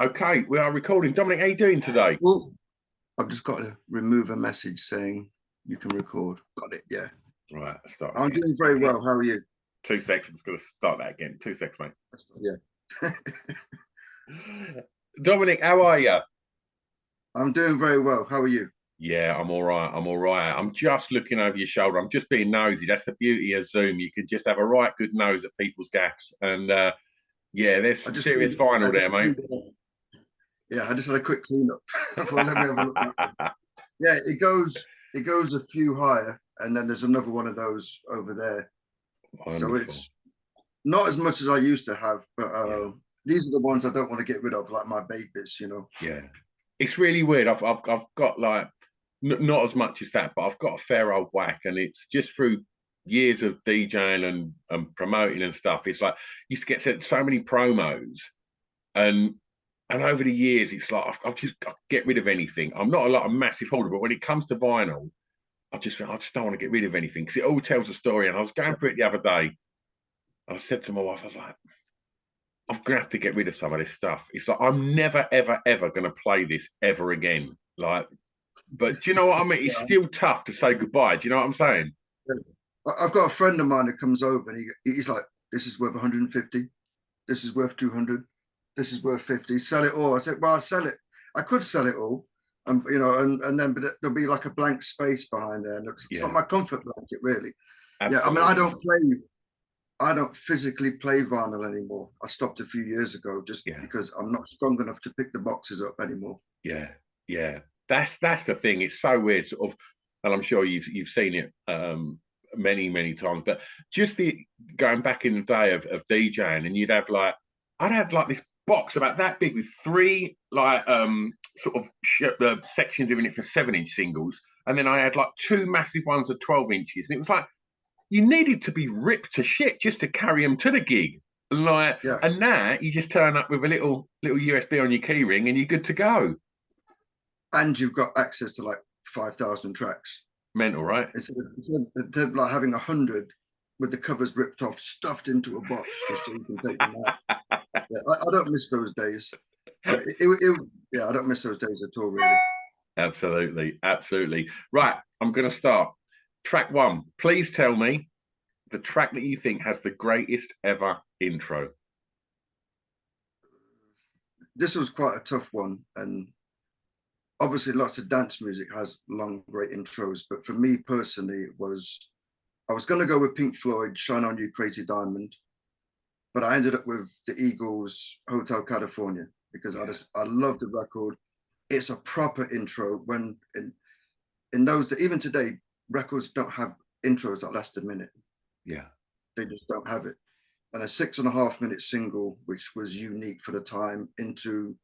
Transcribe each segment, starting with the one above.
Okay, we are recording. Dominic, how you doing today? Well, I've just got to remove a message saying you can record. Got it, yeah. Right, start I'm again. doing very well. How are you? 2 seconds. I'm just going to start that again. 2 seconds, mate. Yeah. Dominic, how are you? I'm doing very well. How are you? Yeah, I'm all right. I'm all right. I'm just looking over your shoulder. I'm just being nosy. That's the beauty of Zoom. You can just have a right good nose at people's gaffs. And yeah, there's some serious vinyl there, mate. Yeah, I just had a quick clean up. I thought, let me have a look. Yeah, it goes a few higher, and then there's another one of those over there. Wonderful. So it's not as much as I used to have, but Yeah. these are the ones I don't want to get rid of, like my babies, you know. Yeah, it's really weird. I've got like not as much as that, but I've got a fair old whack, and it's just through years of DJing and promoting and stuff. It's like used to get sent so many promos, and over the years, it's like I've just got to get rid of anything. I'm not a massive holder, but when it comes to vinyl, I just don't want to get rid of anything because it all tells a story. And I was going through it the other day. I said to my wife, I was like, I'm gonna have to get rid of some of this stuff. It's like I'm never, ever, ever gonna play this ever again. Like, but do you know what I mean? It's still tough to say goodbye. Do you know what I'm saying? I've got a friend of mine that comes over and he's like, this is worth 150. This is worth 200. This is worth 50. Sell it all. I said, well, I'll sell it. I could sell it all. You know, and then but there'll be like a blank space behind there. And it's like my comfort blanket, really. Absolutely. Yeah, I mean, I don't physically play vinyl anymore. I stopped a few years ago just because I'm not strong enough to pick the boxes up anymore. Yeah, yeah. That's the thing. It's so weird, sort of, and I'm sure you've seen it many times. But just the going back in the day of DJing, and I'd have like this box about that big with 3 like sort of sections in it for 7-inch singles, and then I had like 2 massive ones of 12 inches, and it was like you needed to be ripped to shit just to carry them to the gig. Like, and now you just turn up with a little USB on your key ring and you're good to go. And you've got access to like 5,000 tracks. Mental, right? Instead of like having 100 with the covers ripped off, stuffed into a box just so you can take them out. I don't miss those days. I don't miss those days at all, really. Absolutely, absolutely. Right, I'm going to start. Track 1. Please tell me the track that you think has the greatest ever intro. This was quite a tough one, and obviously lots of dance music has long, great intros. But for me personally, I was going to go with Pink Floyd, "Shine On You, Crazy Diamond," but I ended up with the Eagles' "Hotel California" because I love the record. It's a proper intro. When in those, even today, records don't have intros that last a minute. Yeah, they just don't have it. And a 6.5-minute single, which was unique for the time, into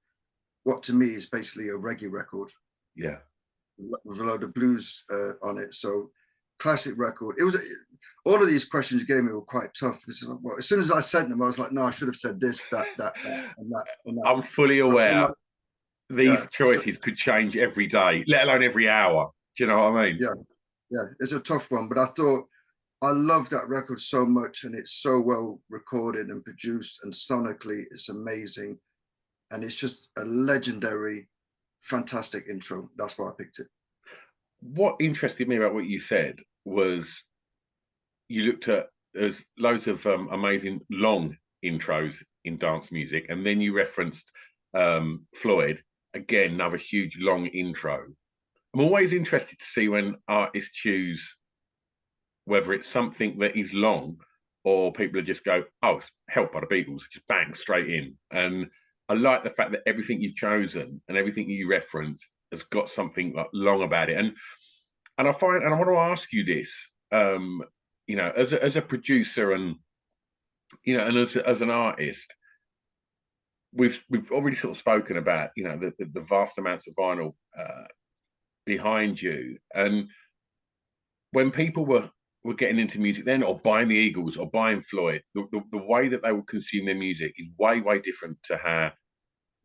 what to me is basically a reggae record. Yeah, with a load of blues on it. So classic record. It was all of these questions you gave me were quite tough because well, as soon as I said them, I was like, no, I should have said this, that, and that. I'm fully aware these choices could change every day, let alone every hour. Do you know what I mean? Yeah, it's a tough one, but I thought I love that record so much, and it's so well recorded and produced, and sonically it's amazing, and it's just a legendary, fantastic intro. That's why I picked it. What interested me about what you said was you looked at there's loads of amazing long intros in dance music, and then you referenced Floyd, again, another huge long intro. I'm always interested to see when artists choose whether it's something that is long or people just go, oh, it's Help by the Beatles, just bang, straight in. And I like the fact that everything you've chosen and everything you reference has got something like long about it. And I want to ask you this, you know, as a producer and, you know, and as an artist, we've already sort of spoken about, you know, the vast amounts of vinyl behind you. And when people were getting into music then, or buying the Eagles or buying Floyd, the way that they would consume their music is way different to how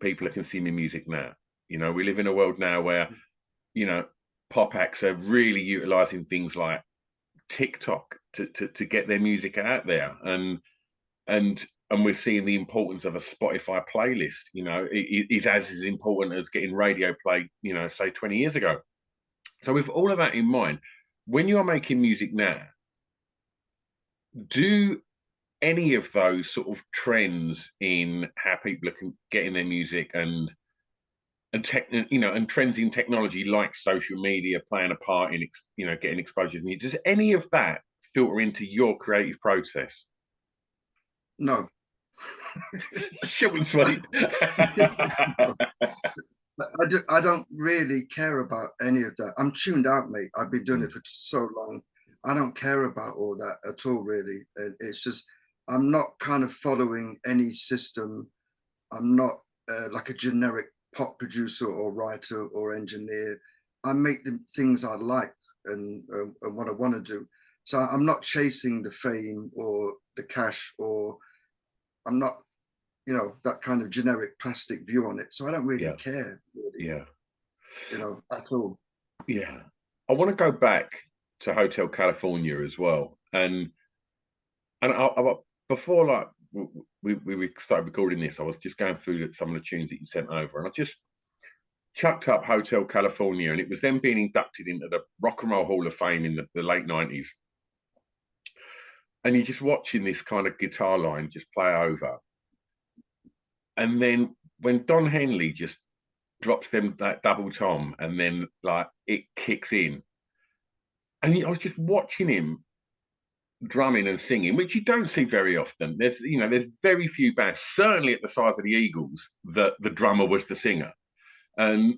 people are consuming music now. You know, we live in a world now where, you know, pop acts are really utilizing things like TikTok to get their music out there, and and we're seeing the importance of a Spotify playlist. You know, is as important as getting radio play, you know, say 20 years ago. So with all of that in mind, when you're making music now, do any of those sort of trends in how people are getting their music and you know, and trends in technology like social media playing a part in, you know, getting exposure to music, does any of that filter into your creative process? No. Short and sweet. No. I don't really care about any of that. I'm tuned out, mate. I've been doing it for so long. I don't care about all that at all, really. It's just, I'm not kind of following any system. I'm not like a generic pop producer or writer or engineer. I make the things I like and what I want to do. So I'm not chasing the fame or the cash, or I'm not, you know, that kind of generic plastic view on it. So I don't really Yeah, care, really, yeah, you know, at all. yeah. I want to go back to Hotel California as well, and before, like, we started recording this, I was just going through some of the tunes that you sent over, and I just chucked up Hotel California, and it was them being inducted into the Rock and Roll Hall of Fame in the late 90s. And you're just watching this kind of guitar line just play over. And then when Don Henley just drops them that double tom, and then like it kicks in, and I was just watching him drumming and singing, which you don't see very often. There's, you know, there's very few bands, certainly at the size of the Eagles, that the drummer was the singer, and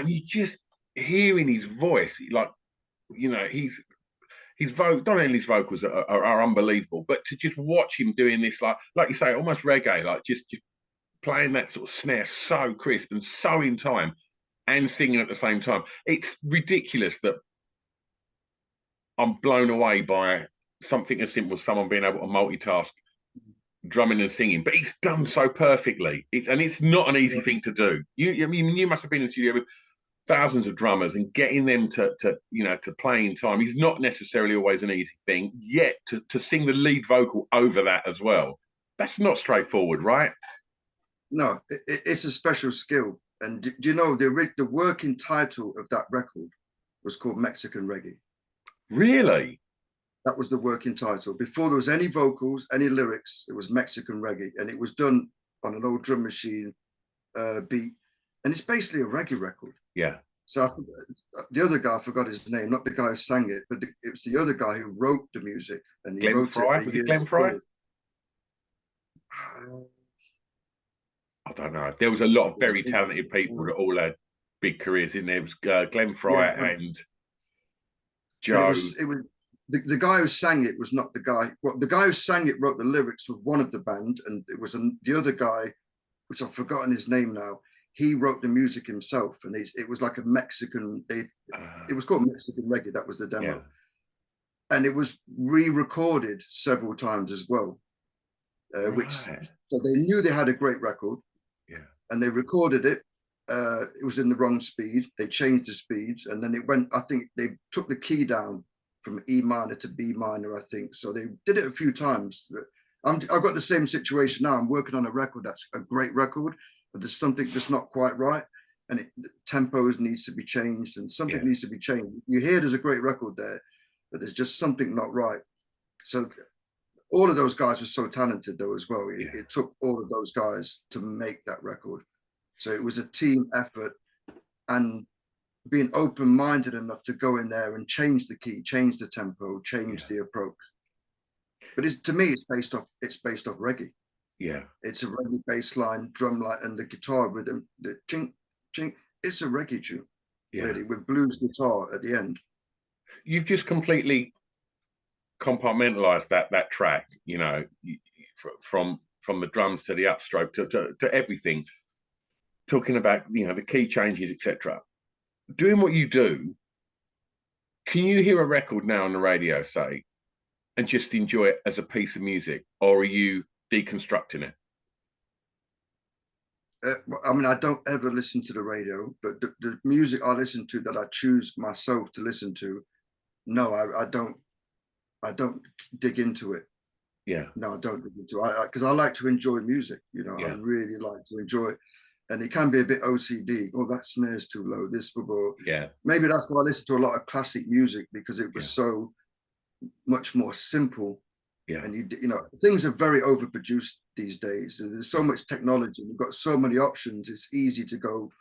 you just hearing his voice, like, you know, Don Henley's vocals are unbelievable, but to just watch him doing this, like you say, almost reggae, like just playing that sort of snare so crisp and so in time, and singing at the same time, it's ridiculous that I'm blown away by something as simple as someone being able to multitask drumming and singing, but it's done so perfectly. It's not an easy thing to do. I mean, you must have been in the studio with thousands of drummers, and getting them to you know, to play in time is not necessarily always an easy thing. Yet to sing the lead vocal over that as well, that's not straightforward, right? No, it's a special skill. And do you know the working title of that record was called Mexican Reggae? Really? That was the working title. Before there was any vocals, any lyrics, it was Mexican Reggae. And it was done on an old drum machine beat. And it's basically a reggae record. Yeah. So the other guy, I forgot his name, not the guy who sang it, but it was the other guy who wrote the music. And he Glenn wrote Fry? it a Was year it Glenn Fry? before. I don't know. There was a lot of very talented people that all had big careers in there. It was Glenn Fry and Joe. It was the guy who sang it was not the guy. Well, the guy who sang it wrote the lyrics with one of the band, and it was the other guy, which I've forgotten his name now. He wrote the music himself, and it was like a Mexican. It was called Mexican Reggae. That was the demo, yeah. And it was re-recorded several times as well. Right. Which so they knew they had a great record, yeah, and they recorded it. It was in the wrong speed. They changed the speeds, and then it went. I think they took the key down from E minor to B minor, I think. So they did it a few times. I've got the same situation now. I'm working on a record that's a great record, but there's something that's not quite right, and the tempos needs to be changed, and something needs to be changed. You hear there's a great record there, but there's just something not right. So all of those guys were so talented though as well. It took all of those guys to make that record. So it was a team effort, and being open-minded enough to go in there and change the key, change the tempo, change the approach. But to me, it's based off reggae. Yeah. It's a reggae bass line, drum line, and the guitar rhythm, the ching, ching. It's a reggae tune, really, with blues guitar at the end. You've just completely compartmentalized that track, you know, from the drums to the upstroke to everything, talking about, you know, the key changes, etc. Doing what you do, can you hear a record now on the radio, say, and just enjoy it as a piece of music, or are you deconstructing it? I mean, I don't ever listen to the radio, but the music I listen to that I choose myself to listen to, no, I don't dig into it. Yeah. No, I don't think do. Because I like to enjoy music. You know, I Yeah. really like to enjoy it, and it can be a bit OCD. Oh, that snare's too low. This, blah. Yeah. Maybe that's why I listen to a lot of classic music, because it was Yeah. so much more simple. Yeah. And you know, things are very overproduced these days. There's so Yeah. much technology. We've got so many options. It's easy to go,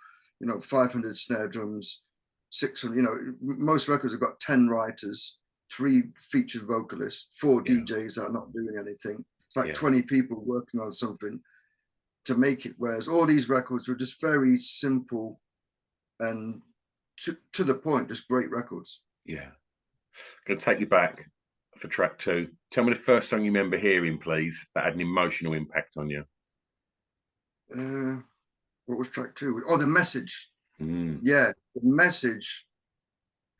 500 snare drums, 600. Most records have got 10 writers, 3 featured vocalists, 4 Yeah. DJs that are not doing anything. It's like Yeah. 20 people working on something to make it. Whereas all these records were just very simple and to the point, just great records. Yeah. Going to take you back for track 2. Tell me the first song you remember hearing, please, that had an emotional impact on you. What was track 2? Oh, The Message. Mm. Yeah, The Message.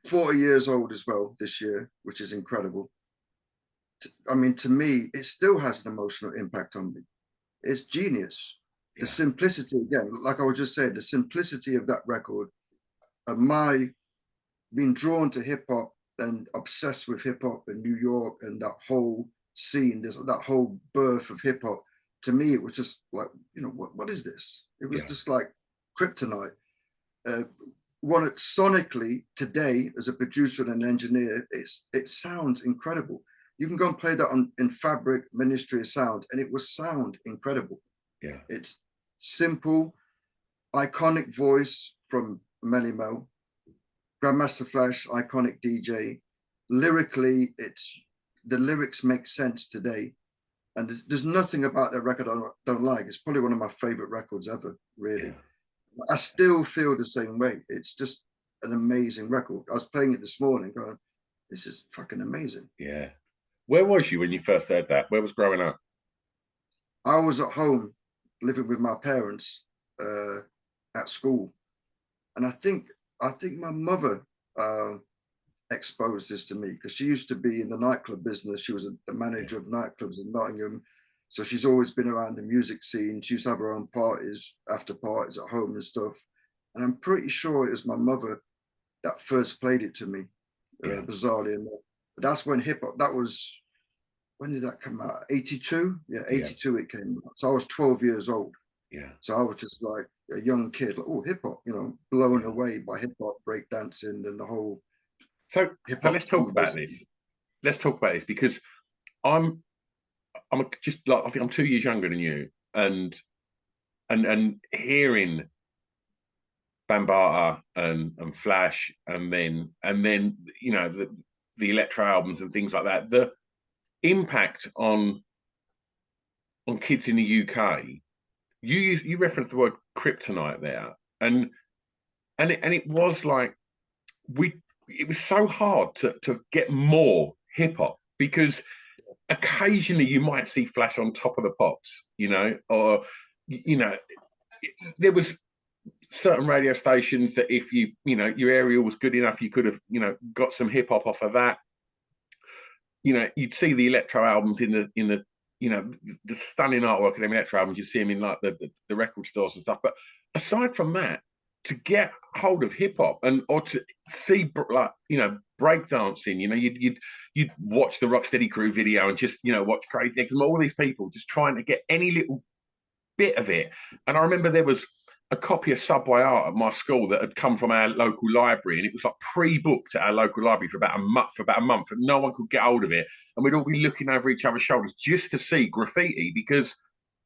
40 years old as well this year, which is incredible. I mean, to me, it still has an emotional impact on me. It's genius. The Yeah. simplicity, again, like I was just saying, the simplicity of that record, and my being drawn to hip hop and obsessed with hip hop in New York and that whole scene, that whole birth of hip hop. To me, it was just like, what is this? It was Yeah. just like kryptonite. Uh, One sonically today, as a producer and an engineer, it sounds incredible. You can go and play that in Fabric Ministry of Sound, and it will sound incredible. Yeah. It's simple, iconic voice from Melly Mel, Grandmaster Flash, iconic DJ. Lyrically, the lyrics make sense today, and there's nothing about that record I don't like. It's probably one of my favorite records ever, Yeah. really. I still feel the same way. It's just an amazing record. I was playing it this morning going, this is fucking amazing. Yeah. Where was you when you first heard that? Where was growing up? I was at home living with my parents at school. And I think my mother exposed this to me, because she used to be in the nightclub business. She was the Yeah. manager of nightclubs in Nottingham. So she's always been around the music scene. She used to have her own parties, after parties at home and stuff. And I'm pretty sure it was my mother that first played it to me, Yeah. bizarrely enough. But that's when hip hop, when did that come out? 82? Yeah, Yeah. 82 it came out. So I was 12 years old. Yeah. So I was just like a young kid, like, oh, hip hop, blown Yeah. away by hip hop, breakdancing, and the whole So, hip so hop let's talk scene, about basically. this. Let's talk about this because I'm just like, I think I'm 2 years younger than you, and hearing Bambaataa and Flash, and then the electro albums and things like that. The impact on kids in the UK. You referenced the word kryptonite there, and it was like it was so hard to get more hip hop, because occasionally you might see Flash on Top of the Pops, or there was certain radio stations that if your area was good enough, you could have got some hip hop off of that. You'd see the electro albums in the stunning artwork of them electro albums. You'd see them in like the record stores and stuff. But aside from that, to get hold of hip hop or to see breakdancing, you'd watch the Rocksteady Crew video and just watch Crazy Eggs and all these people just trying to get any little bit of it. And I remember there was a copy of Subway Art at my school that had come from our local library, and it was like pre-booked at our local library for about a month, and no one could get hold of it. And we'd all be looking over each other's shoulders just to see graffiti, because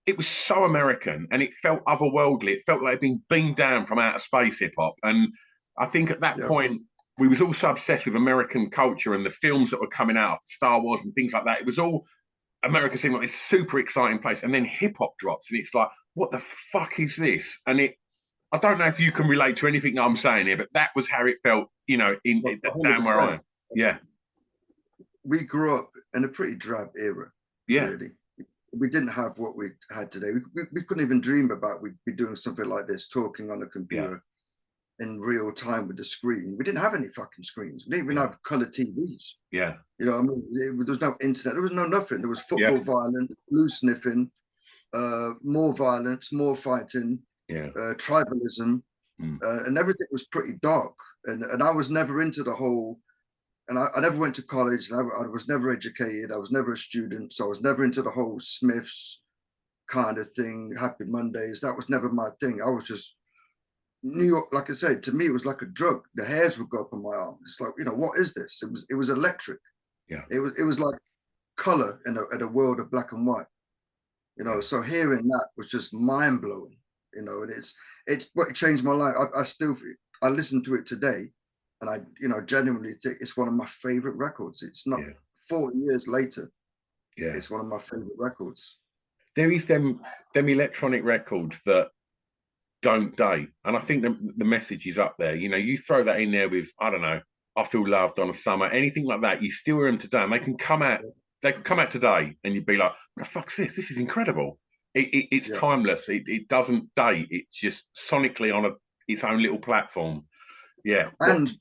it was so American and it felt otherworldly. It felt like it'd been beamed down from outer space, hip hop. And I think at that Yeah, point we was also obsessed with American culture and the films that were coming out after Star Wars and things like that. It was all America seemed like this super exciting place, and then hip hop drops, and it's like, what the fuck is this? And I don't know if you can relate to anything that I'm saying here, but that was how it felt, down where I 100%. am. Yeah, We grew up in a pretty drab era, yeah, really. We didn't have what we had today. We couldn't even dream about we'd be doing something like this, talking on a yeah, computer in real time with the screen. We didn't have any fucking screens. We didn't even yeah, have color TVs. yeah, I mean, there was no internet. There was no nothing. There was yeah, football violence, blue sniffing, more violence, more fighting, yeah, tribalism, mm, and everything was pretty dark. And I was never into the whole and I never went to college, and I was never educated. I was never a student, so I was never into the whole Smiths kind of thing, Happy Mondays. That was never my thing. I was just New York, like I said, to me, it was like a drug. The hairs would go up on my arm. It's like, what is this? It was electric. Yeah. It was like color in a world of black and white. Yeah. So hearing that was just mind blowing. And it's what changed my life. I listen to it today, and I genuinely think it's one of my favorite records. It's not Yeah. 40 years later. Yeah. It's one of my favorite records. There is them electronic records that don't date, and I think the message is up there. You throw that in there with, I don't know, I Feel Loved on a Summer, anything like that. You still hear them today, and they can come out. They could come out today, and you'd be like, "What the fuck's this? This is incredible." It's timeless. It doesn't date. It's just sonically on its own little platform. Yeah. And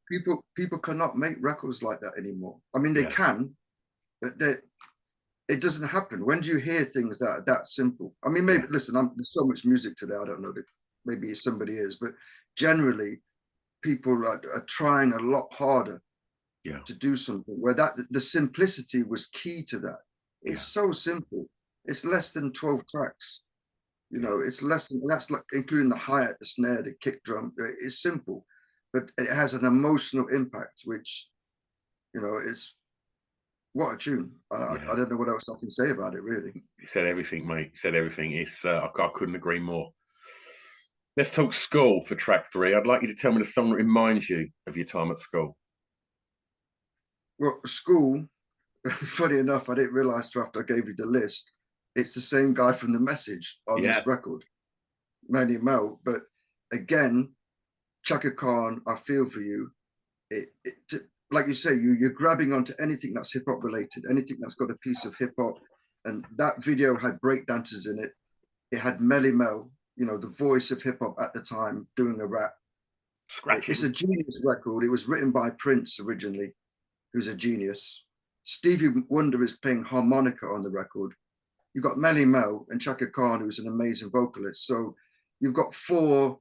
people cannot make records like that anymore. I mean, they can, but it doesn't happen. When do you hear things that are that simple? I mean, maybe listen, there's so much music today. I don't know that maybe somebody is, but generally, people are trying a lot harder to do something where the simplicity was key to that. It's so simple. It's less than 12 tracks. It's less than that's, like including the hi-hat, the snare, the kick drum. It's simple, but it has an emotional impact, which is what a tune. I don't know what else I can say about it, really. You said everything, mate. You said everything. It's I couldn't agree more. Let's talk school for track 3. I'd like you to tell me the song that reminds you of your time at school. Well, school, funny enough, I didn't realize till after I gave you the list, it's the same guy from The Message on this record, Manny Mel. But again, Chaka Khan, I Feel For You. Like you say, you're grabbing onto anything that's hip hop related, anything that's got a piece of hip hop. And that video had breakdancers in it. It had Melly Mel, the voice of hip hop at the time, doing a rap. Scratching. It's a genius record. It was written by Prince originally, who's a genius. Stevie Wonder is playing harmonica on the record. You've got Melly Mel and Chaka Khan, who's an amazing vocalist. So you've got 4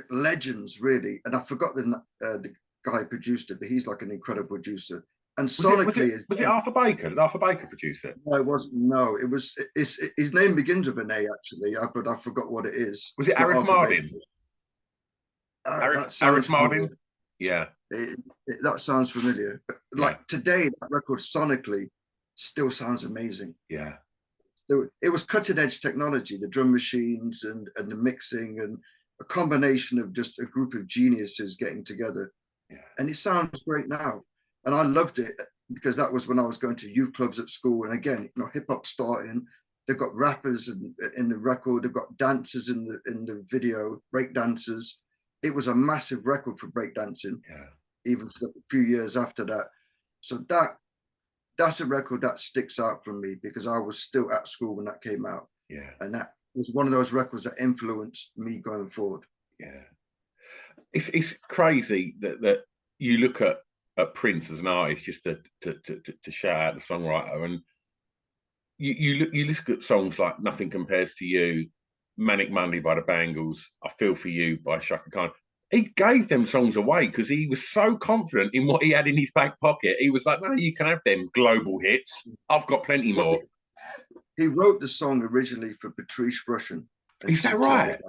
legends, really. And I forgot the guy who produced it, but he's like an incredible producer. And sonically, was it Arthur Baker? Did Arthur Baker produce it? No, it wasn't. No, it was. His name begins with an A, actually, but I forgot what it is. Was it Arif Mardin? Arif Mardin? Yeah. That sounds familiar. But like today, that record sonically still sounds amazing. Yeah. It was cutting edge technology, the drum machines and the mixing, and a combination of just a group of geniuses getting together. Yeah. And it sounds great now. And I loved it because that was when I was going to youth clubs at school. And again, hip hop starting. They've got rappers in the record. They've got dancers in the video, break dancers. It was a massive record for breakdancing, even for a few years after that. So that's a record that sticks out from me because I was still at school when that came out. Yeah. And that was one of those records that influenced me going forward. Yeah. It's crazy that you look at Prince as an artist, just to shout out the songwriter, and you look at songs like Nothing Compares to You, Manic Monday by the Bangles, I Feel For You by Shaka Khan. He gave them songs away because he was so confident in what he had in his back pocket. He was like, no, you can have them global hits. I've got plenty more. He wrote the song originally for Patrice Rushen. Is that right?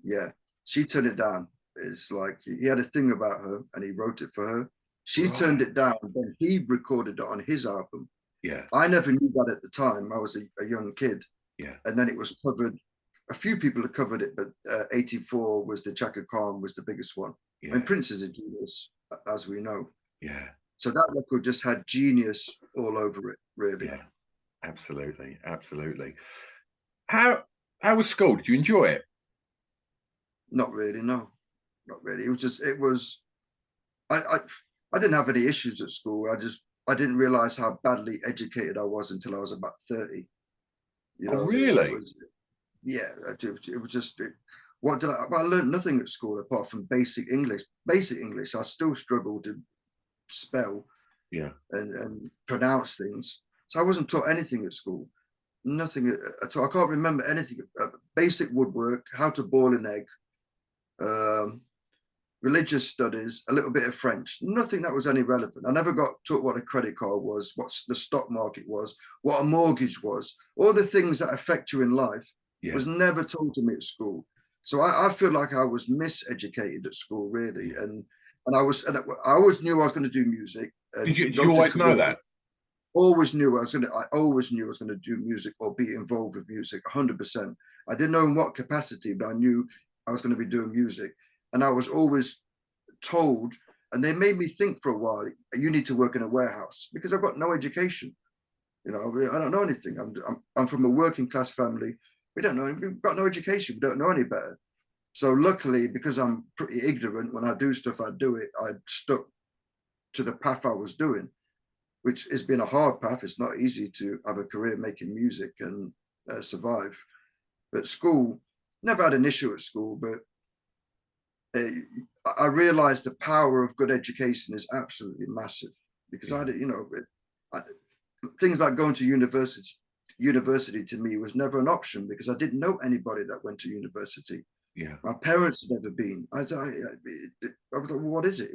Yeah, she turned it down. It's like he had a thing about her and he wrote it for her. She turned it down, then he recorded it on his album. Yeah. I never knew that at the time. I was a young kid. Yeah. And then it was covered. A few people had covered it, but 84 was the Chaka Khan was the biggest one. Yeah. And Prince is a genius, as we know. Yeah. So that record just had genius all over it, really. Yeah. Absolutely. Absolutely. How was school? Did you enjoy it? Not really, no. Not really. I didn't have any issues at school. I didn't realize how badly educated I was until I was about 30. Really? It was just I learned nothing at school apart from basic English. Basic English. I still struggled to spell and pronounce things. So I wasn't taught anything at school. Nothing at all. I can't remember anything. Basic woodwork, how to boil an egg. religious studies, a little bit of French, nothing that was any relevant. I never got taught what a credit card was, what the stock market was, what a mortgage was, all the things that affect you in life was never told to me at school. So I feel like I was miseducated at school, really. And I always knew I was going to do music. And Did you always know that? Always knew I always knew I was going to do music or be involved with music 100%. I didn't know in what capacity, but I knew I was going to be doing music. And I was always told, and they made me think for a while, you need to work in a warehouse, because I've got no education. You know, I don't know anything. I'm from a working class family. We've got no education. We don't know any better. So luckily, because I'm pretty ignorant, when I do stuff, I do it. I stuck to the path I was doing, which has been a hard path. It's not easy to have a career making music and survive. But school, never had an issue at school, but I realized the power of good education is absolutely massive, because things like going to university to me was never an option, because I didn't know anybody that went to university. Yeah. My parents had never been. I was like, what is it?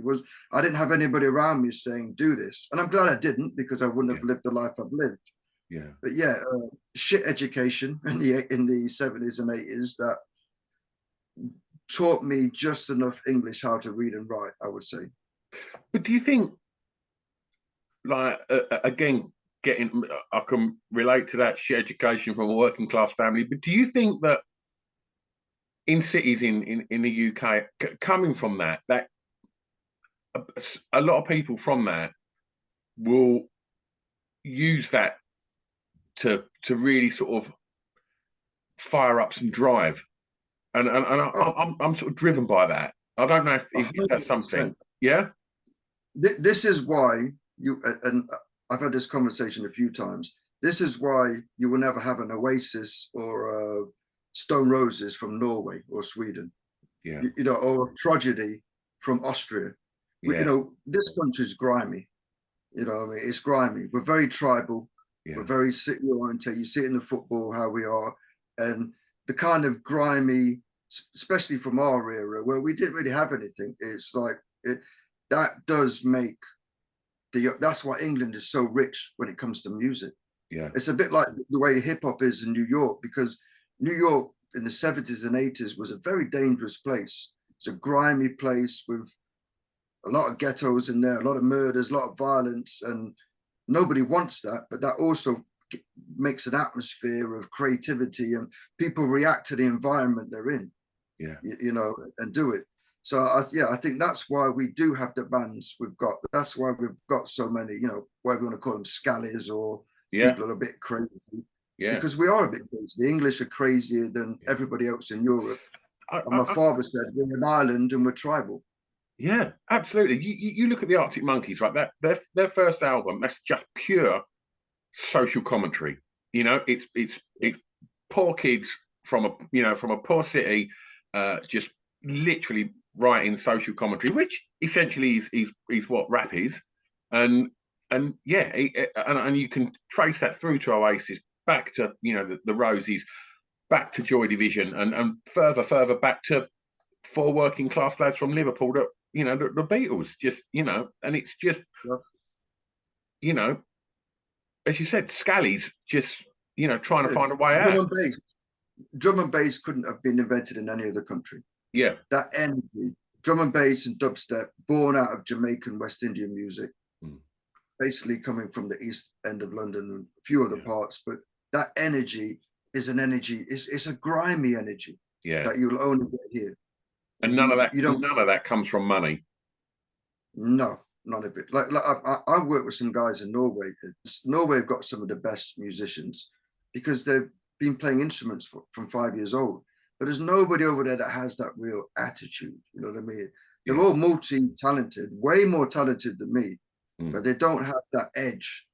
I didn't have anybody around me saying, do this. And I'm glad I didn't, because I wouldn't have lived the life I've lived. Yeah. But yeah, shit education in the 70s and 80s that taught me just enough English how to read and write, I would say. But do you think, like, again, I can relate to that shit education from a working class family, but do you think that in cities in the UK, coming from that a lot of people from that will use that to really sort of fire up some drive, and I'm sort of driven by that. I don't know if that's something. Yeah. This is why and I've had this conversation a few times. This is why you will never have an Oasis or Stone Roses from Norway or Sweden. Yeah. Or a Tragedy from Austria. Yeah. This country's grimy. I mean, it's grimy. We're very tribal. Yeah. We're very city oriented. You see it in the football how we are, and the kind of grimy, especially from our era where we didn't really have anything. It's like that does make that's why England is so rich when it comes to music. Yeah. It's a bit like the way hip hop is in New York, because New York in the 70s and 80s was a very dangerous place. It's a grimy place with a lot of ghettos in there, a lot of murders, a lot of violence, and nobody wants that. But that also makes an atmosphere of creativity, and people react to the environment they're in. Yeah. And do it. So I think that's why we do have the bands we've got. That's why we've got so many, whatever you want to call them, scallies or people are a bit crazy. Yeah. Because we are a bit crazy. The English are crazier than everybody else in Europe. And my father said, we're an island and we're tribal. Yeah, absolutely. You look at the Arctic Monkeys, right? That their first album, that's just pure social commentary. It's poor kids from a poor city, just literally writing social commentary, which essentially is what rap is, and yeah, and you can trace that through to Oasis, back to the Roses, back to Joy Division, and further back to four working class lads from Liverpool that the Beatles, just and it's just as you said, Scally's just trying to find a way out. Drum and bass couldn't have been invented in any other country. Yeah, that energy, drum and bass and dubstep, born out of Jamaican West Indian music, basically coming from the east end of London and a few other parts. But that energy is an energy. It's a grimy energy that you'll only get here. And none of that comes from money. No, none of it. Like I work with some guys in Norway. Norway have got some of the best musicians because they've been playing instruments from 5 years old. But there's nobody over there that has that real attitude. You know what I mean? They're all multi-talented, way more talented than me, but they don't have that edge.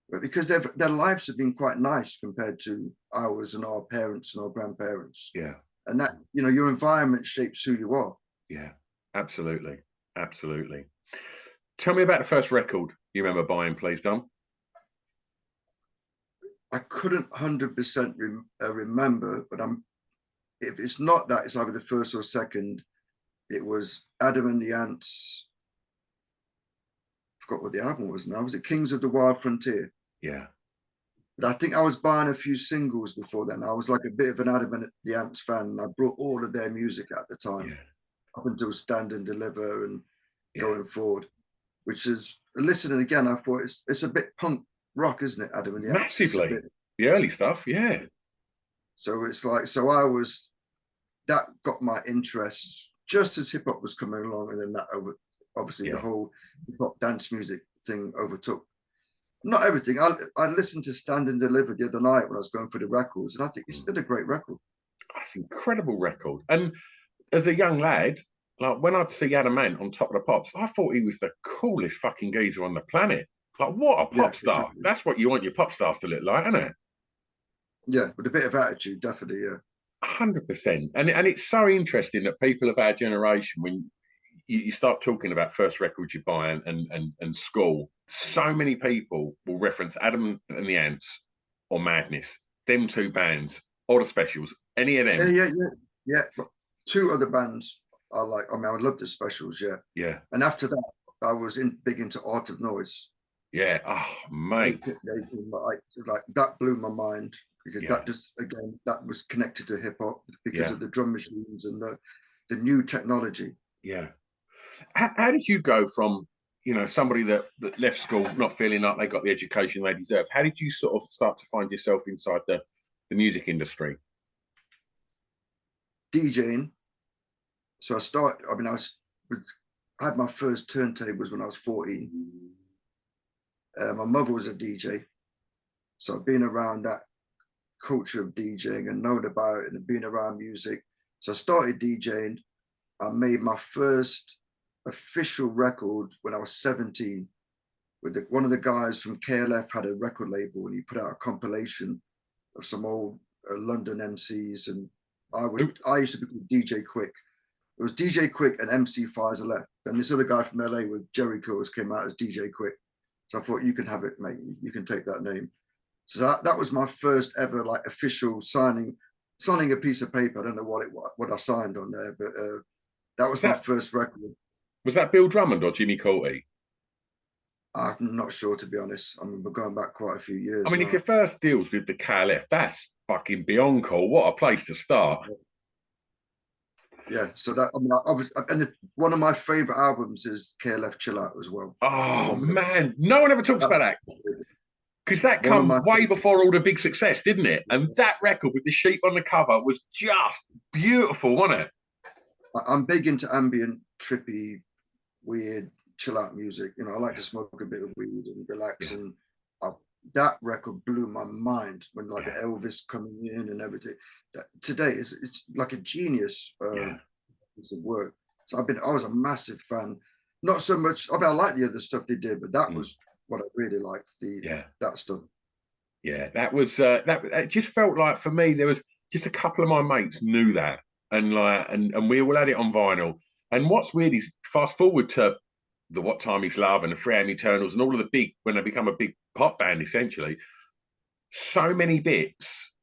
But because their lives have been quite nice compared to ours and our parents and our grandparents. Yeah. And that, your environment shapes who you are. Yeah, absolutely. Absolutely. Tell me about the first record you remember buying, please, Dom. I couldn't 100% remember, but if it's not that, it's either the first or second. it was Adam and the Ants. I forgot what the album was now. Was it Kings of the Wild Frontier? Yeah. But I think I was buying a few singles before then. I was like a bit of an Adam and the Ants fan, and I brought all of their music at the time, Yeah. up until Stand and Deliver and Yeah. going forward, which is listening again. I thought it's a bit punk rock, isn't it, Adam and the Ants? It's a Massively. bit. The early stuff, yeah. So it's like, so I was, that got my interest just as hip hop was coming along, and then that obviously the Yeah. whole hip hop dance music thing overtook. Not everything. I listened to Stand and Deliver the other night when I was going through the records, and I think it's still a great record. That's an incredible record. And as a young lad, like when I'd see Adam Ant on Top of the Pops, I thought he was the coolest fucking geezer on the planet. Like, what a pop Yeah, star. exactly. That's what you want your pop stars to look like, isn't it? Yeah, with a bit of attitude, definitely. Yeah. 100%. And it's so interesting that people of our generation, when you start talking about first records you buy and school, so many people will reference Adam and the Ants or Madness, them two bands, or the Specials, any of them. Yeah. Two other bands I like. I mean, I love the Specials. Yeah. Yeah. And after that, I was big into Art of Noise. Yeah. Oh, mate. Like that blew my mind, because Yeah. that just, again, that was connected to hip hop because Yeah. of the drum machines and the new technology. Yeah. How did you go from, somebody that left school not feeling like they got the education they deserved? How did you sort of start to find yourself inside the music industry? DJing. So I had my first turntables when I was 14. My mother was a DJ, so I've been around that culture of DJing and known about it and being around music. So I started DJing. I made my first official record when I was 17 with one of the guys from KLF had a record label, and he put out a compilation of some old London MCs, and I used to be called DJ Quick. It was DJ Quick and MC Fizer left. And this other guy from LA with Jerry Curls came out as DJ Quick. So I thought, you can have it, mate. You can take that name. So that was my first ever like official signing a piece of paper. I don't know what I signed on there, but that was my first record. Was that Bill Drummond or Jimmy Courtney? I'm not sure, to be honest. I mean, we're going back quite a few years. I mean, if your first deal's with the KLF, that's fucking beyond cool. What a place to start. Yeah, so that, I mean, one of my favorite albums is KLF Chill Out as well. Oh man, no one ever talks about that, because that came way before all the big success, didn't it? And that record with the sheep on the cover was just beautiful, wasn't it? I'm big into ambient, trippy, weird, chill out music. I like to smoke a bit of weed and relax. And that record blew my mind when the Elvis coming in and everything. Today it's like a genius piece of work. So I was a massive fan. Not so much. I mean, I like the other stuff they did, but that was what I really liked. That stuff. Yeah, that was that. It just felt like, for me, there was just a couple of my mates knew that, and we all had it on vinyl. And what's weird is, fast forward to the What Time Is Love and the 3AM Eternals and all of the big, when they become a big pop band, essentially, so many bits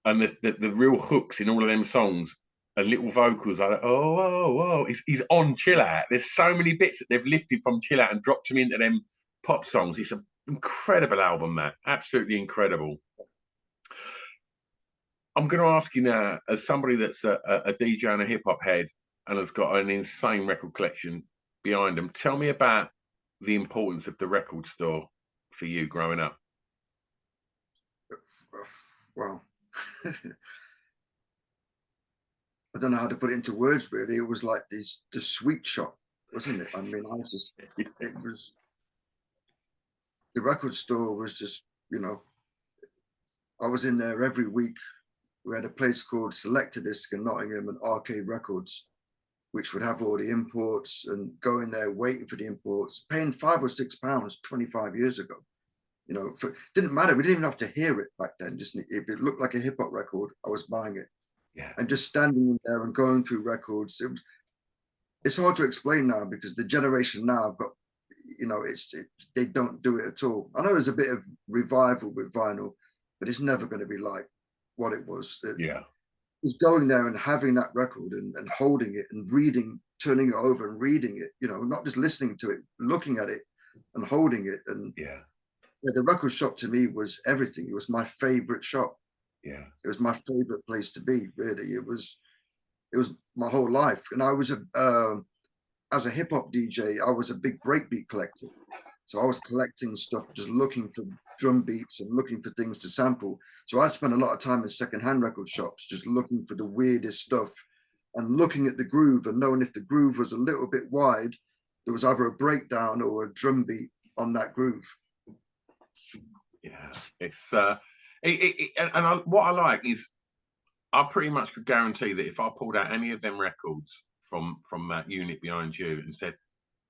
and the real hooks in all of them songs and little vocals are like, oh, he's on Chill Out. There's so many bits that they've lifted from Chill Out and dropped them into them pop songs. It's an incredible album, that. Absolutely incredible. I'm going to ask you now, as somebody that's a DJ and a hip-hop head and has got an insane record collection behind them, tell me about the importance of the record store for you growing up. Wow. I don't know how to put it into words, really. It was like the sweet shop, wasn't it? I mean, the record store was just, I was in there every week. We had a place called Selector Disc in Nottingham and Arcade Records, which would have all the imports, and going there waiting for the imports, paying £5 or £6 25 years ago. Didn't matter. We didn't even have to hear it back then. Just if it looked like a hip hop record, I was buying it. Yeah. And just standing in there and going through records. It's hard to explain now, because the generation now have got, they don't do it at all. I know there's a bit of revival with vinyl, but it's never going to be like what it was. was going there and having that record and holding it and reading, turning it over and reading it, you know, not just listening to it, looking at it and holding it. And Yeah. yeah, the record shop to me was everything. It was my favorite shop. Yeah. It was my favorite place to be, really. It was my whole life. And I was as a hip hop DJ, I was a big breakbeat collector. So I was collecting stuff, just looking for drum beats and looking for things to sample. So I spent a lot of time in secondhand record shops, just looking for the weirdest stuff and looking at the groove and knowing if the groove was a little bit wide, there was either a breakdown or a drum beat on that groove. Yeah, it's what I like is I pretty much could guarantee that if I pulled out any of them records from that unit behind you and said,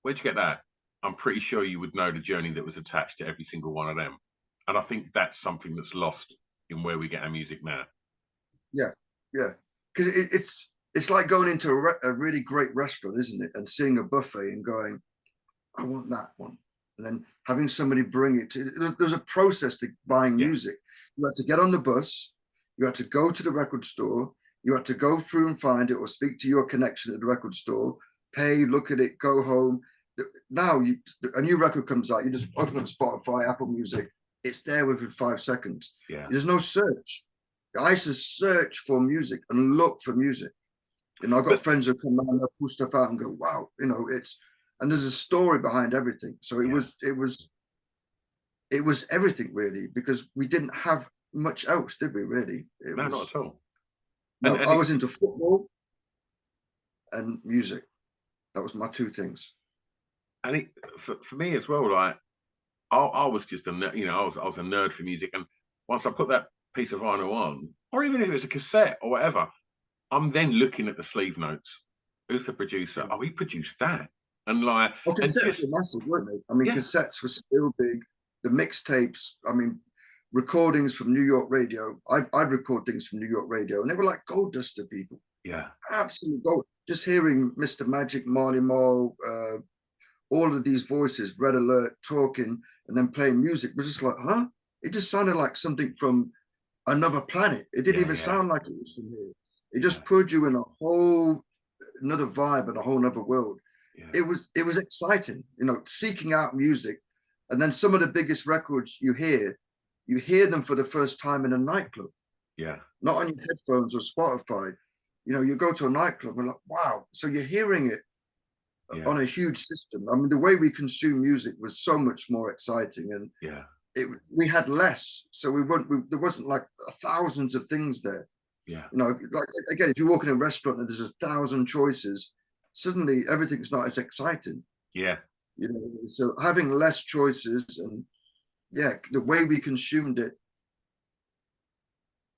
"Where'd you get that?" I'm pretty sure you would know the journey that was attached to every single one of them. And I think that's something that's lost in where we get our music now. Yeah, yeah, because it's like going into a really great restaurant, isn't it? And seeing a buffet and going, I want that one. And then having somebody bring it to, there's a process to buying Yeah. music. You had to get on the bus, you had to go to the record store, you had to go through and find it or speak to your connection at the record store, pay, look at it, go home. Now a new record comes out, you just open up Spotify, Apple Music, it's there within 5 seconds. Yeah. There's no search. I used to search for music and look for music. You know, I've got friends who come around and pull stuff out and go, wow, you know, and there's a story behind everything. So it was everything really, because we didn't have much else, did we really? No, not at all. No, and I was into football and music. That was my two things. And for me as well, like I was just a nerd, you know, I was a nerd for music. And once I put that piece of vinyl on, or even if it was a cassette or whatever, I'm then looking at the sleeve notes. Who's the producer? Oh, he produced that. And like, Well, and cassettes just, were massive, weren't they? I mean, yeah, cassettes were still big. The mixtapes, I mean, recordings from New York radio. I'd record things from New York radio, and they were like gold dust to people. yeah, Absolute gold. Just hearing Mr. Magic, Marley Marl, all of these voices, Red Alert, talking, and then playing music was just like, huh? It just sounded like something from another planet. It didn't even sound like it was from here. It just put you in a whole another vibe and a whole other world. yeah. It was exciting, you know, seeking out music. And then some of the biggest records you hear them for the first time in a nightclub. Yeah. Not on your headphones or Spotify. You know, you go to a nightclub and like, wow. So you're hearing it on a huge system. I mean, the way we consume music was so much more exciting, and we had less, so there wasn't like thousands of things there. Yeah. You know, like again, if you walk in a restaurant and there's 1,000 choices, suddenly everything's not as exciting. Yeah. You know, so having less choices and the way we consumed it,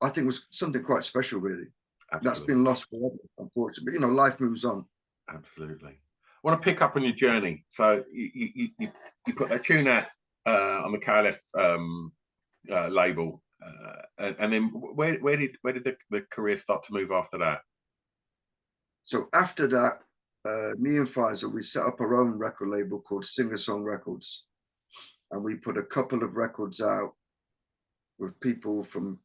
I think was something quite special, really. Absolutely. That's been lost forever, unfortunately. But you know, life moves on. Absolutely. I want to pick up on your journey. So you put that tune out on the KLF label, and then where did the career start to move after that? So after that, me and Faisal, we set up our own record label called Singer Song Records, and we put a couple of records out with people from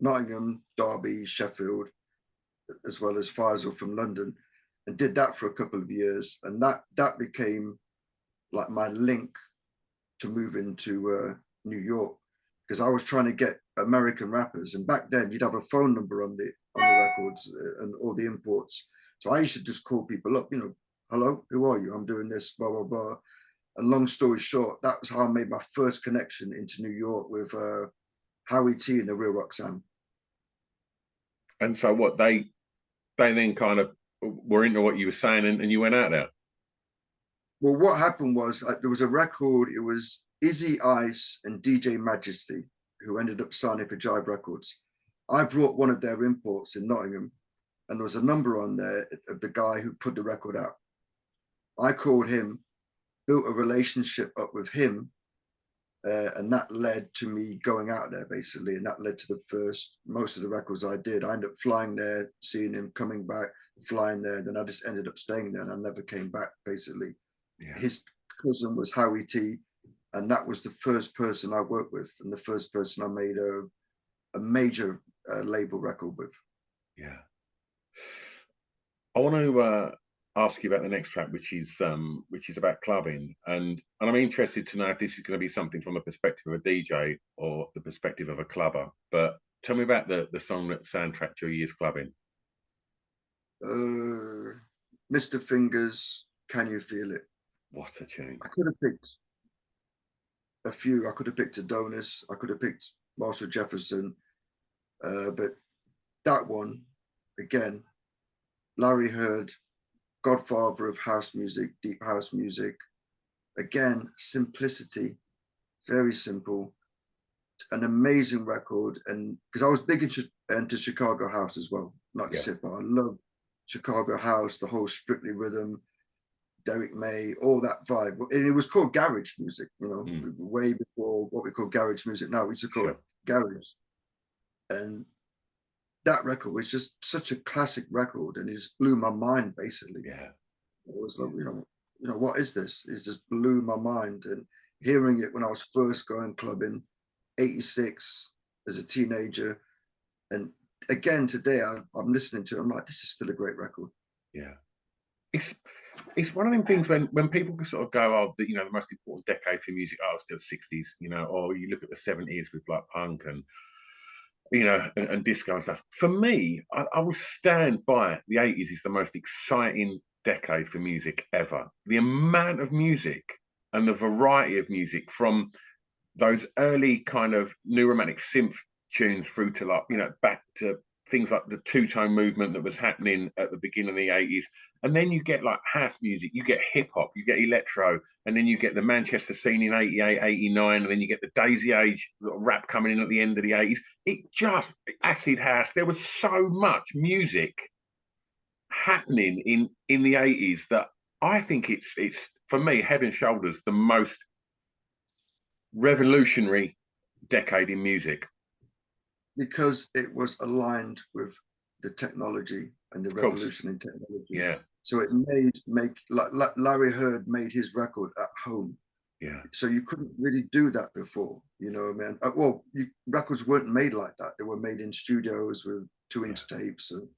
Nottingham, Derby, Sheffield, as well as Faisal from London, and did that for a couple of years, and that became like my link to move into New York, because I was trying to get American rappers, and back then you'd have a phone number on the records and all the imports. So I used to just call people up, you know, hello, who are you? I'm doing this, blah blah blah. And long story short, that was how I made my first connection into New York with Howie T and the Real Roxanne. And so what they then kind of were into what you were saying, and you went out there. Well, what happened was there was a record. It was Izzy Ice and DJ Majesty, who ended up signing for Jive Records. I brought one of their imports in Nottingham, and there was a number on there of the guy who put the record out. I called him, built a relationship up with him, and that led to me going out there basically, and that led to most of the records I did. I ended up flying there, seeing him, coming back, flying there. Then I just ended up staying there, and I never came back basically. Yeah. His cousin was Howie T, and that was the first person I worked with, and the first person I made a major label record with. Yeah. I want to ask you about the next track, which is about clubbing, and I'm interested to know if this is going to be something from the perspective of a DJ or the perspective of a clubber. But tell me about the song that soundtracked your years clubbing. Mr. Fingers, Can You Feel It? What a tune! I could have picked a few. I could have picked Adonis. I could have picked Marshall Jefferson, but that one, again, Larry Heard, godfather of house music, deep house music. Again, simplicity, very simple, an amazing record. And because I was big into Chicago house as well, not just hip hop. I loved Chicago house, the whole Strictly Rhythm, Derek May, all that vibe. And it was called garage music, you know, way before what we call garage music now. We used to call it garage. And that record was just such a classic record, and it just blew my mind basically. Yeah. It was like, you know, what is this? It just blew my mind. And hearing it when I was first going clubbing, 86 as a teenager. And again, today I'm listening to it, I'm like, this is still a great record. Yeah. It's one of them things when people can sort of go, oh, the most important decade for music, oh, it's still the 60s, or you look at the 70s with like punk and and disco and stuff. For me, I will stand by the 80s is the most exciting decade for music ever. The amount of music and the variety of music, from those early kind of new romantic synth tunes through to like, back to things like the two-tone movement that was happening at the beginning of the 80s. And then you get like house music, you get hip hop, you get electro, and then you get the Manchester scene in 88, 89, and then you get the Daisy Age rap coming in at the end of the 80s. It just, acid house, there was so much music happening in the 80s that I think it's for me, head and shoulders, the most revolutionary decade in music. Because it was aligned with the technology and the revolution in technology. Yeah. So it make like Larry Heard made his record at home. Yeah. So you couldn't really do that before, man. Records weren't made like that. They were made in studios with 2-inch tapes, and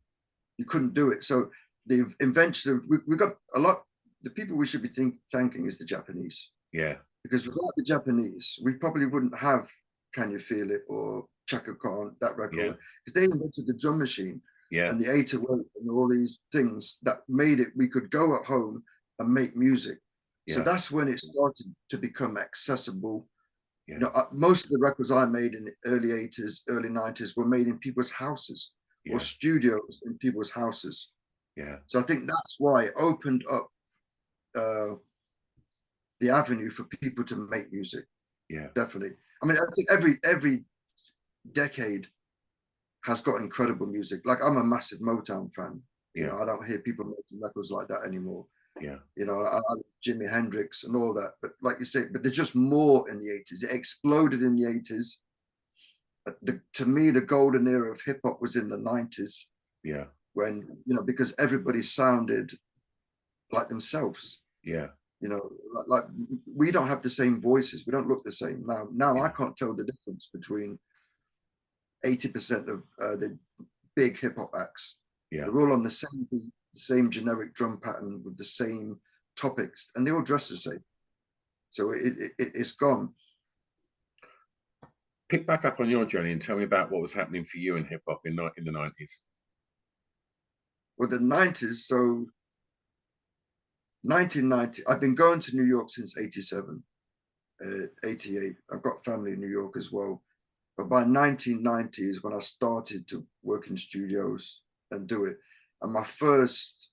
you couldn't do it. So the invention of we got a lot. The people we should be thanking is the Japanese. Yeah. Because without the Japanese, we probably wouldn't have Can You Feel It or Chaka Khan, that record, because they invented the drum machine and the 808 and all these things that made it, we could go at home and make music. So that's when it started to become accessible. Most of the records I made in the early 80s, early 90s were made in people's houses or studios in people's houses. So I think that's why it opened up the avenue for people to make music. Definitely. I mean, I think every decade has got incredible music. Like, I'm a massive Motown fan. I don't hear people making records like that anymore. I Jimi Hendrix and all that. But like you say, but there's just more in the 80s. It exploded in the 80s. To me, the golden era of hip hop was in the 90s. When, because everybody sounded like themselves. Like we don't have the same voices. We don't look the same now. I can't tell the difference between 80% of the big hip hop acts. They're all on the same beat, the same generic drum pattern with the same topics, and they all dress the same. So it's gone. Pick back up on your journey and tell me about what was happening for you in hip hop in the 90s. Well, the 90s, so 1990, I've been going to New York since 87, 88. I've got family in New York as well. But by 1990 is when I started to work in studios and do it. And my first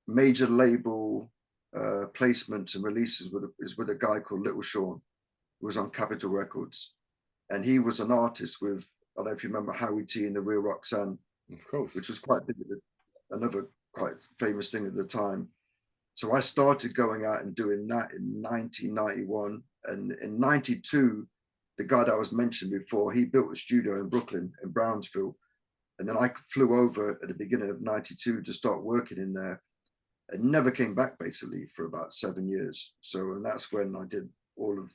major label placements and releases is with a guy called Little Sean, who was on Capitol Records. And he was an artist with, I don't know if you remember Howie T and the Real Roxanne. Of course. Which was quite big, another quite famous thing at the time. So I started going out and doing that in 1991. And in 92, the guy that I was mentioned before, he built a studio in Brooklyn, in Brownsville. And then I flew over at the beginning of 92 to start working in there, and never came back basically for about 7 years. So, and that's when I did all of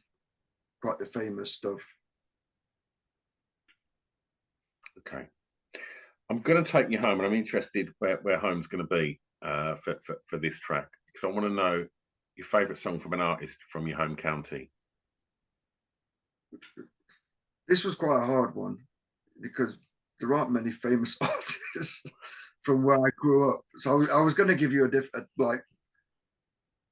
quite the famous stuff. Okay. I'm going to take you home, and I'm interested where home's going to be for this track, because I want to know your favourite song from an artist from your home county. This was quite a hard one because there aren't many famous artists from where I grew up. So I was going to give you a different, like,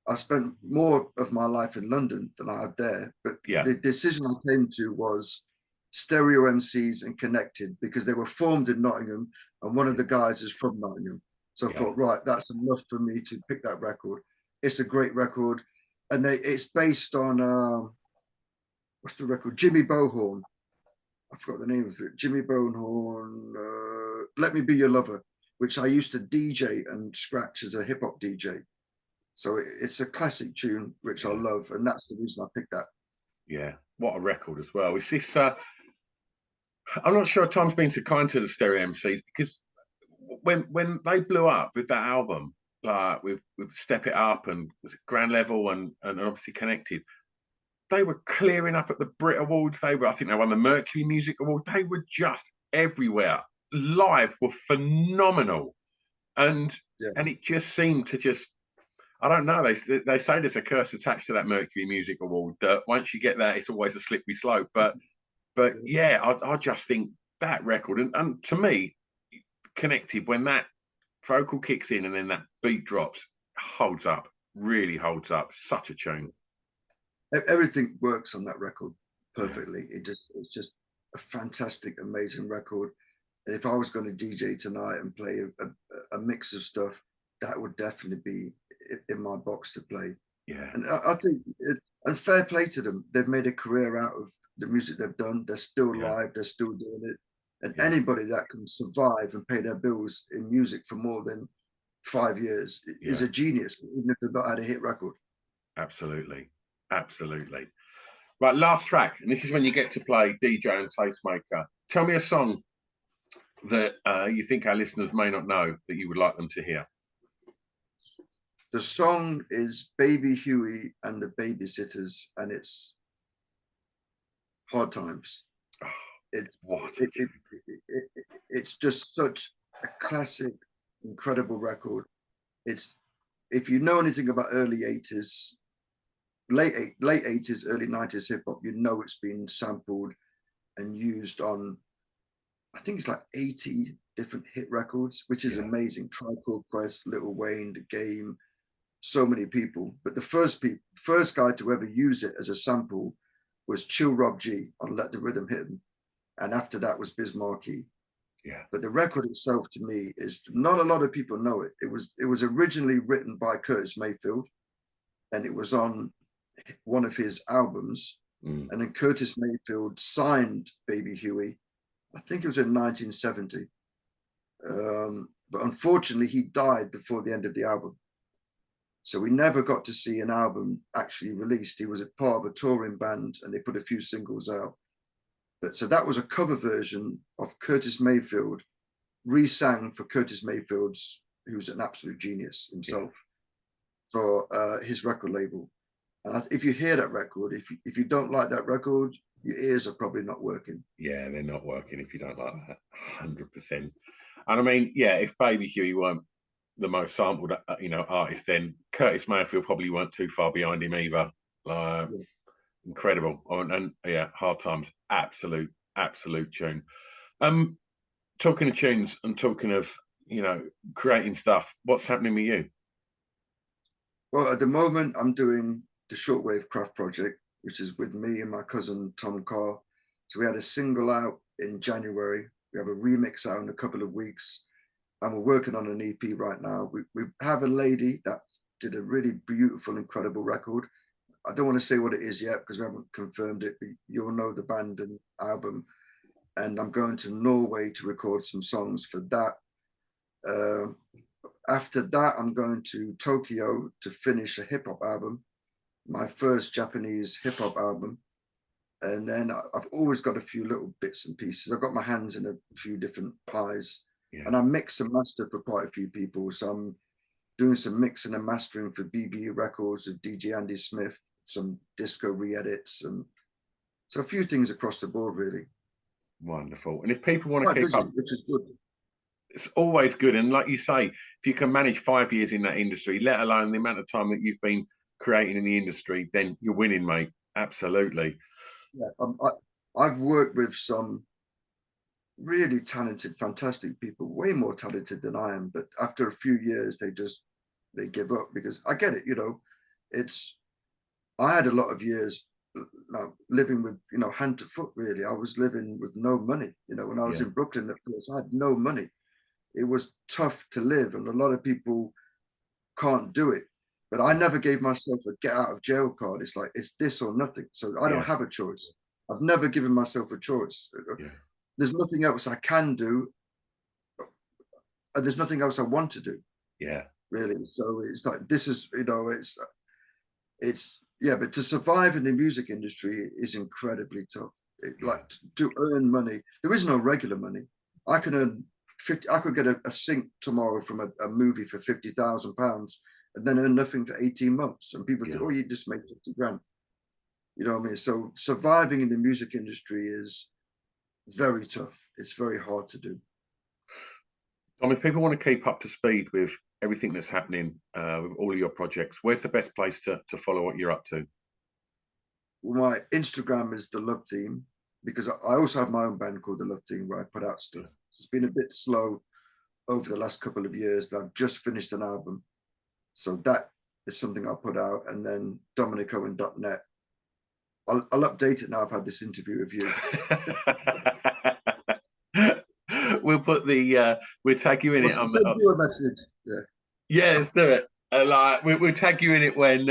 I spent more of my life in London than I have there, but Yeah. the decision I came to was Stereo MCs and Connected, because they were formed in Nottingham and one of the guys is from Nottingham. So I thought, right, that's enough for me to pick that record. It's a great record. And it's based on, what's the record? Jimmy Bohorn. I forgot the name of it. Jimmy Bohorn, Let Me Be Your Lover, which I used to DJ and scratch as a hip hop DJ. So it's a classic tune, which I love. And that's the reason I picked that. Yeah. What a record as well. Is this, I'm not sure time's been so kind to the Stereo MCs, because when they blew up with that album, like with Step It Up and was it Grand Level and obviously Connected, they were clearing up at the Brit Awards. I think they won the Mercury Music Award. They were just everywhere. Live were phenomenal, and it just seemed to just, I don't know. They say there's a curse attached to that Mercury Music Award, that once you get that, it's always a slippery slope. But yeah, I just think that record, and to me, Connected, when that vocal kicks in and then that beat drops, holds up, really holds up. Such a tune. Everything works on that record perfectly. It's just a fantastic, amazing record. And if I was going to DJ tonight and play a mix of stuff, that would definitely be in my box to play. Yeah. And I think, and fair play to them. They've made a career out of the music they've done. They're still live. They're still doing it. And anybody that can survive and pay their bills in music for more than 5 years is a genius, even if they've not had a hit record. Absolutely. Absolutely. Right, last track. And this is when you get to play DJ and Tastemaker. Tell me a song that you think our listeners may not know that you would like them to hear. The song is Baby Huey and the Babysitters, and it's Hard Times. Oh, it's just such a classic, incredible record. It's, if you know anything about early 80s, late 80s, early 90s hip hop, you know it's been sampled and used on, I think it's like 80 different hit records, which is amazing. Tribe Called Quest, Lil Wayne, The Game, so many people. But the first guy to ever use it as a sample was Chill Rob G on Let the Rhythm Hit 'Em. And after that was Biz Markie. Yeah. But the record itself, to me, is not a lot of people know it. It was originally written by Curtis Mayfield, and it was on one of his albums. And then Curtis Mayfield signed Baby Huey, I think it was in 1970. But unfortunately, he died before the end of the album. So we never got to see an album actually released. He was a part of a touring band and they put a few singles out. But so that was a cover version of Curtis Mayfield, re-sang for Curtis Mayfield's, who's an absolute genius himself, for his record label. And if you hear that record, if you don't like that record, your ears are probably not working. Yeah, they're not working if you don't like that, 100%. And I mean, if Baby Huey weren't the most sampled, artist, then Curtis Mayfield probably weren't too far behind him either. Incredible. And Hard Times, absolute tune. Talking of tunes and talking of, creating stuff, what's happening with you? Well, at the moment, I'm doing the Shortwave Craft Project, which is with me and my cousin Tom Carr. So we had a single out in January. We have a remix out in a couple of weeks. And we're working on an EP right now. We have a lady that did a really beautiful, incredible record. I don't want to say what it is yet because we haven't confirmed it, but you'll know the band and album. And I'm going to Norway to record some songs for that. After that, I'm going to Tokyo to finish a hip hop album, my first Japanese hip hop album. And then I've always got a few little bits and pieces. I've got my hands in a few different pies. And I mix and master for quite a few people. So I'm doing some mixing and mastering for BBU Records with DJ Andy Smith, some disco re-edits, and so a few things across the board, really. Wonderful. And if people want to Quite keep busy, up, which is good. it's always good. And like you say, if you can manage 5 years in that industry, let alone the amount of time that you've been creating in the industry, then you're winning, mate. Absolutely. Yeah, I've worked with some really talented, fantastic people, way more talented than I am. But after a few years, they give up because I get it. You know, it's I had a lot of years living with hand to foot. Really, I was living with no money. You know, when I was Yeah. in Brooklyn at first, I had no money. It was tough to live, and a lot of people can't do it. But I never gave myself a get out of jail card. It's like it's this or nothing. So I don't Yeah. have a choice. I've never given myself a choice. Yeah. There's nothing else I can do, and there's nothing else I want to do, Yeah. really. So it's like this is, it's yeah. But to survive in the music industry is incredibly tough. Yeah. Like to earn money, there is no regular money. I can earn 50. I could get a sync tomorrow from a movie for £50,000, and then earn nothing for 18 months. And people think, Yeah. oh, you just made 50 grand. You know what I mean? So surviving in the music industry is very tough. It's very hard to do. I mean, if people want to keep up to speed with everything that's happening with all of your projects, where's the best place to follow what you're up to? Well, my Instagram is the Love Theme because I also have my own band called the Love Theme where I put out stuff. Yeah. It's been a bit slow over the last couple of years, but I've just finished an album. So that is something I'll put out. And then DominicOwen.net. I'll update it now I've had this interview with you. We'll put we'll tag you in I'll it send on the. you a message. Yeah. Yeah, let's do it. Like we'll tag you in it when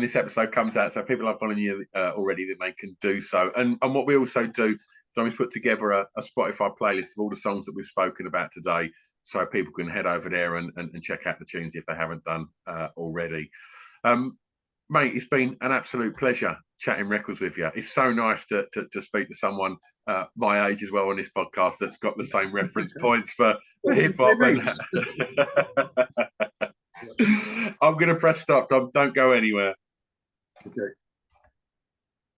this episode comes out, so people are following you already, that they can do so. And what we also do, Johnny's put together a Spotify playlist of all the songs that we've spoken about today, so people can head over there and check out the tunes if they haven't done already. Mate, it's been an absolute pleasure chatting records with you. It's so nice to speak to someone my age as well on this podcast that's got the same reference points for hip hop. And I'm going to press stop, Dom. Don't go anywhere. Okay.